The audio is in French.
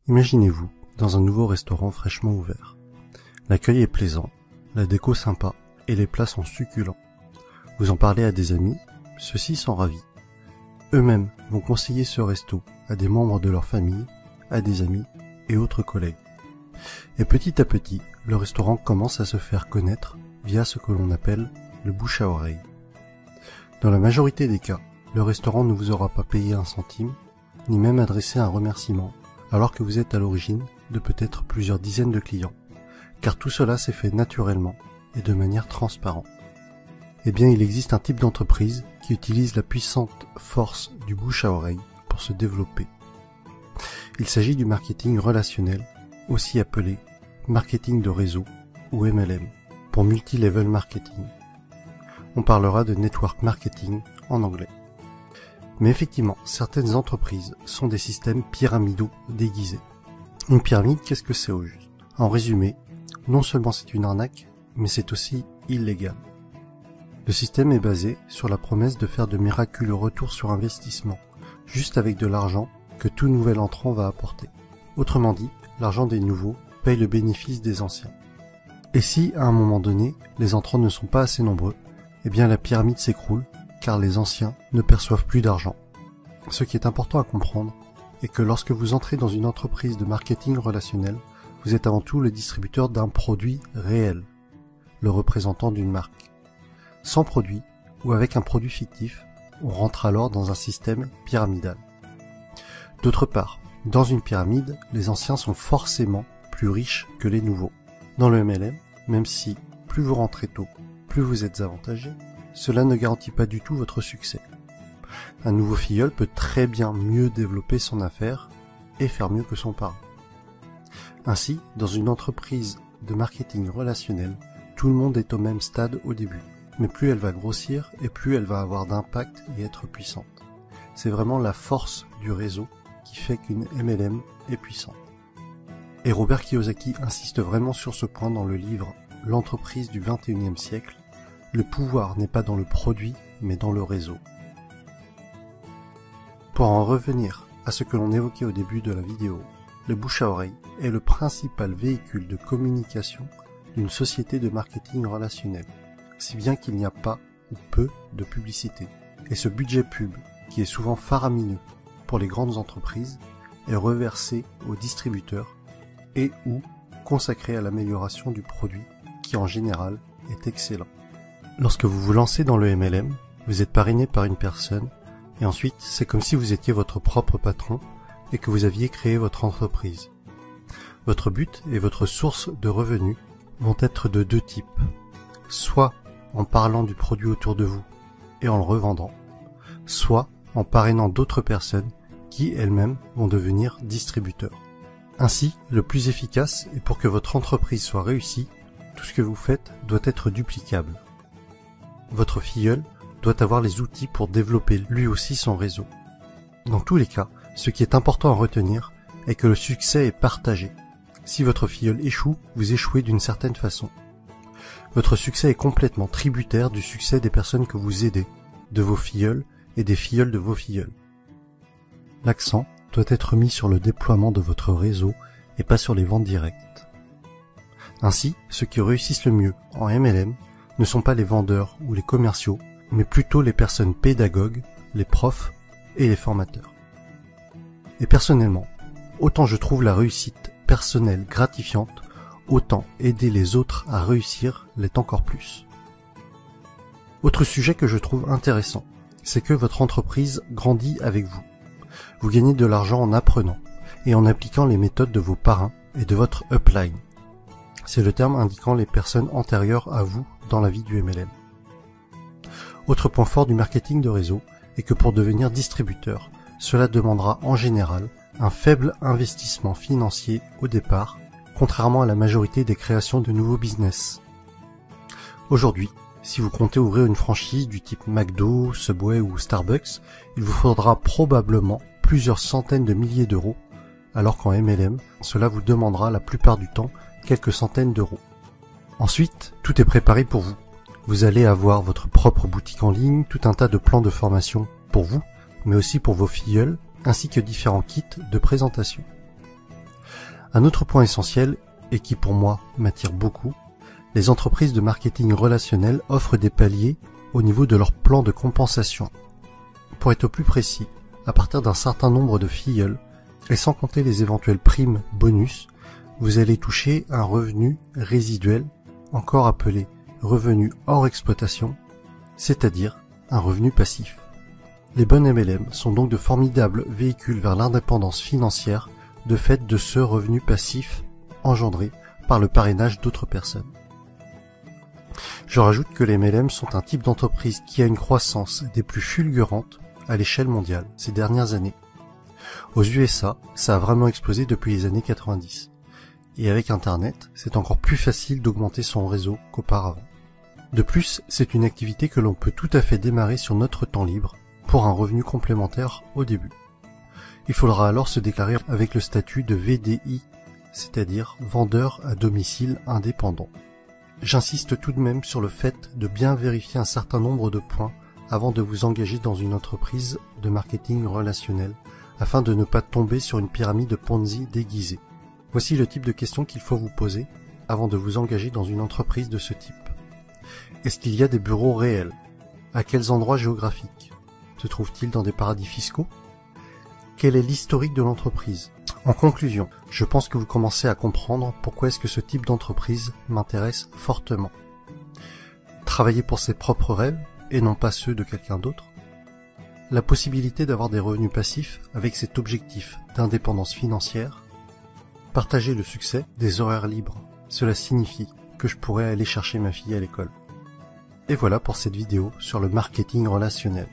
Imaginez-vous dans un nouveau restaurant fraîchement ouvert. L'accueil est plaisant, la déco sympa et les plats sont succulents. Vous en parlez à des amis, ceux-ci sont ravis. Eux-mêmes vont conseiller ce resto à des membres de leur famille, à des amis et autres collègues. Et petit à petit, le restaurant commence à se faire connaître via ce que l'on appelle le bouche à oreille. Dans la majorité des cas, le restaurant ne vous aura pas payé un centime, ni même adressé un remerciement, alors que vous êtes à l'origine de peut-être plusieurs dizaines de clients, car tout cela s'est fait naturellement et de manière transparente. Eh bien, il existe un type d'entreprise qui utilise la puissante force du bouche à oreille pour se développer. Il s'agit du marketing relationnel, aussi appelé marketing de réseau ou MLM, pour multi-level marketing. On parlera de network marketing en anglais. Mais effectivement, certaines entreprises sont des systèmes pyramidaux déguisés. Une pyramide, qu'est-ce que c'est au juste? En résumé, non seulement c'est une arnaque, mais c'est aussi illégal. Le système est basé sur la promesse de faire de miraculeux retours sur investissement, juste avec de l'argent que tout nouvel entrant va apporter. Autrement dit, l'argent des nouveaux paye le bénéfice des anciens. Et si, à un moment donné, les entrants ne sont pas assez nombreux, eh bien la pyramide s'écroule, car les anciens ne perçoivent plus d'argent. Ce qui est important à comprendre est que lorsque vous entrez dans une entreprise de marketing relationnel, vous êtes avant tout le distributeur d'un produit réel, le représentant d'une marque. Sans produit, ou avec un produit fictif, on rentre alors dans un système pyramidal. D'autre part, dans une pyramide, les anciens sont forcément plus riches que les nouveaux. Dans le MLM, même si plus vous rentrez tôt, plus vous êtes avantagé, cela ne garantit pas du tout votre succès. Un nouveau filleul peut très bien mieux développer son affaire et faire mieux que son parent. Ainsi, dans une entreprise de marketing relationnel, tout le monde est au même stade au début. Mais plus elle va grossir et plus elle va avoir d'impact et être puissante. C'est vraiment la force du réseau qui fait qu'une MLM est puissante. Et Robert Kiyosaki insiste vraiment sur ce point dans le livre « L'entreprise du XXIe siècle ». Le pouvoir n'est pas dans le produit, mais dans le réseau. Pour en revenir à ce que l'on évoquait au début de la vidéo, le bouche à oreille est le principal véhicule de communication d'une société de marketing relationnel, si bien qu'il n'y a pas ou peu de publicité. Et ce budget pub, qui est souvent faramineux pour les grandes entreprises, est reversé aux distributeurs et ou consacré à l'amélioration du produit, qui en général est excellent. Lorsque vous vous lancez dans le MLM, vous êtes parrainé par une personne, et ensuite c'est comme si vous étiez votre propre patron et que vous aviez créé votre entreprise. Votre but et votre source de revenus vont être de deux types. Soit en parlant du produit autour de vous et en le revendant, soit en parrainant d'autres personnes qui elles-mêmes vont devenir distributeurs. Ainsi, le plus efficace est pour que votre entreprise soit réussie, tout ce que vous faites doit être duplicable. Votre filleul doit avoir les outils pour développer lui aussi son réseau. Dans tous les cas, ce qui est important à retenir est que le succès est partagé. Si votre filleul échoue, vous échouez d'une certaine façon. Votre succès est complètement tributaire du succès des personnes que vous aidez, de vos filleuls et des filleuls de vos filleuls. L'accent doit être mis sur le déploiement de votre réseau et pas sur les ventes directes. Ainsi, ceux qui réussissent le mieux en MLM ne sont pas les vendeurs ou les commerciaux, mais plutôt les personnes pédagogues, les profs et les formateurs. Et personnellement, autant je trouve la réussite personnelle gratifiante, autant aider les autres à réussir l'est encore plus. Autre sujet que je trouve intéressant, c'est que votre entreprise grandit avec vous. Vous gagnez de l'argent en apprenant et en appliquant les méthodes de vos parrains et de votre upline. C'est le terme indiquant les personnes antérieures à vous dans la vie du MLM. Autre point fort du marketing de réseau est que pour devenir distributeur, cela demandera en général un faible investissement financier au départ, contrairement à la majorité des créations de nouveaux business. Aujourd'hui, si vous comptez ouvrir une franchise du type McDo, Subway ou Starbucks, il vous faudra probablement plusieurs centaines de milliers d'euros, alors qu'en MLM, cela vous demandera la plupart du temps quelques centaines d'euros. Ensuite, tout est préparé pour vous. Vous allez avoir votre propre boutique en ligne, tout un tas de plans de formation pour vous, mais aussi pour vos filleuls, ainsi que différents kits de présentation. Un autre point essentiel, et qui pour moi m'attire beaucoup, les entreprises de marketing relationnel offrent des paliers au niveau de leur plan de compensation. Pour être plus précis, à partir d'un certain nombre de filleuls, et sans compter les éventuelles primes bonus, vous allez toucher un revenu résiduel, encore appelé revenu hors exploitation, c'est-à-dire un revenu passif. Les bonnes MLM sont donc de formidables véhicules vers l'indépendance financière de fait de ce revenu passif engendré par le parrainage d'autres personnes. Je rajoute que les MLM sont un type d'entreprise qui a une croissance des plus fulgurantes à l'échelle mondiale ces dernières années. Aux USA, ça a vraiment explosé depuis les années 90. Et avec Internet, c'est encore plus facile d'augmenter son réseau qu'auparavant. De plus, c'est une activité que l'on peut tout à fait démarrer sur notre temps libre pour un revenu complémentaire au début. Il faudra alors se déclarer avec le statut de VDI, c'est-à-dire vendeur à domicile indépendant. J'insiste tout de même sur le fait de bien vérifier un certain nombre de points avant de vous engager dans une entreprise de marketing relationnel, afin de ne pas tomber sur une pyramide Ponzi déguisée. Voici le type de questions qu'il faut vous poser avant de vous engager dans une entreprise de ce type. Est-ce qu'il y a des bureaux réels? À quels endroits géographiques? Se trouve-t-il dans des paradis fiscaux? Quel est l'historique de l'entreprise? En conclusion, je pense que vous commencez à comprendre pourquoi est-ce que ce type d'entreprise m'intéresse fortement. Travailler pour ses propres rêves et non pas ceux de quelqu'un d'autre. La possibilité d'avoir des revenus passifs avec cet objectif d'indépendance financière. Partager le succès des horaires libres. Cela signifie que je pourrais aller chercher ma fille à l'école. Et voilà pour cette vidéo sur le marketing relationnel.